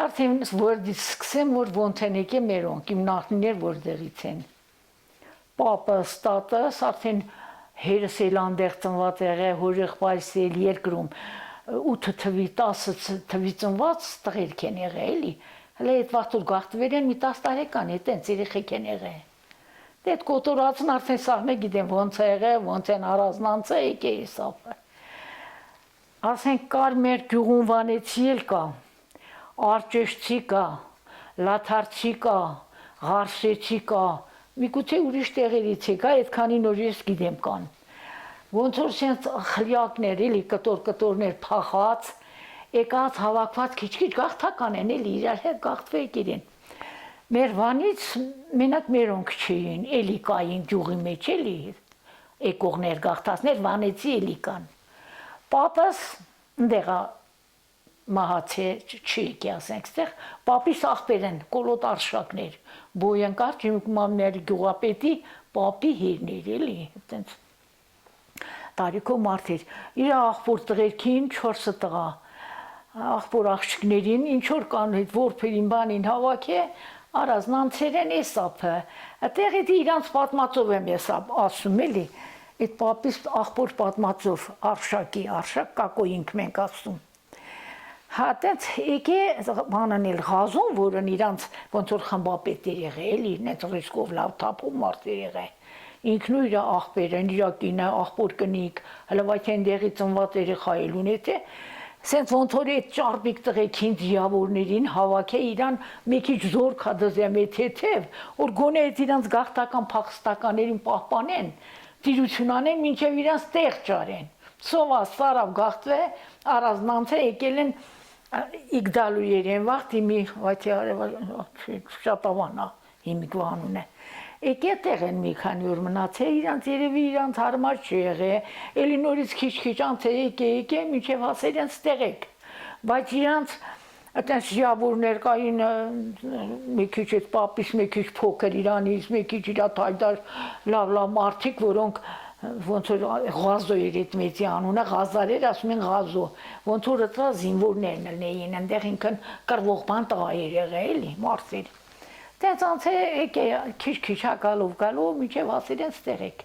արդեն որ սկսեմ որ ոնց են եկե մերոնք իմ նախնիներ որտեղից են պապս տատս արդեն հերս էլ անդեղ ծնված եղել հորեղբայրս էլ երկրում 8 թվի 10 թվի ծնված տղերք են եղել էլի հələ այդ վաղտուր գաղթվել են մի 10 տարեկան է տենց երեխեք են եղել դե այդ կոտորածն արդեն սաղմե գիտեմ ոնց է եղել ոնց են առանձնանցը եկե հեսափը ասենք կար մեր գյուղում վանեցի էլ կա արջեշցի կա լաթարցի կա ղարսեցի կա միգուցե ուրիշ տեղերից է կա այդքանի նոր ես գիտեմ կան ոնց որ սենց խլյակներ էլի կտորներ փախած եկած հավաքված քիչ-քիչ գաղթական են էլի իրար հետ գաղթվեք իրեն մեր վանից մենակ մերոնք չէին էլի կային գյուղի մեջ էլի եկողներ գաղթածներ վանեցի էլի կան պապս ընդեղա մահացե չի եկի ասենք ստեղ պապիս աղբեր են կոլոտ արշակներ բոյանկար ջիմկմանների գյուղապետի պապի հիրներ էլի այտենց տարիքով մարդեր իր աղբոր տղերքին 4 տղա աղբոր աղջիկներին ինչ որ կան այդ որբերին բանին հավաքը առանձնանցեր են էսափը այդտեղ իրանց պատմածով եմ ես ասում էլի այդ պապիս աղբոր պատմածով արշակ կակոյինք մենք ասում հա տենց եկե բանան էլ ղազում որն իրանց ոնց որ խմբապետեր եղել էլի նենց ռիսկով լավ թափում մարդեր եղել ինքն ու իր աղբերն իր կինը աղբոր կնիկ հələ վայթեն դեղի ծնված երեխա էլ ունի թե Սենց ոնց որ այդ ճարպիկ տղեկին դիավորներին հավաքը իրան մի քիչ զոր քադզեմ է թեթև որ գոնե այդ իրանց գաղթական փախստականներին պահպանեն տիրություն անեն մինչև իրանց տեղ ճարեն սովա սարավ գաղթվե առանձնանցե եկել են իգդալու երեն վաղ իմի վայթի շապավանա հիմիկվա անուն է եկե տեղ են մի քանի օր մնացել իրանց երևի իրանց հարմար չի եղել էլի նորից քիչ անց եկե մինչև հասել են ստեղեք բայց իրանց այտենց ժիավորներ կային մի քիչ այդ պապիս մի քիչ փոքր իրանից մի քիչ իրա թայդար լավ մարդիկ որոնք ոնց որ ղազո էր այդ մեծի անունը ղազարեր ասում են ղազո ոնց որ դա զինվորներն էին այնտեղ ինքն կռվող բան տղաեր եղել էլի մարդեր Տենց անց է եկե քիչ հակալով գալով մինչև հասել են ստեղեք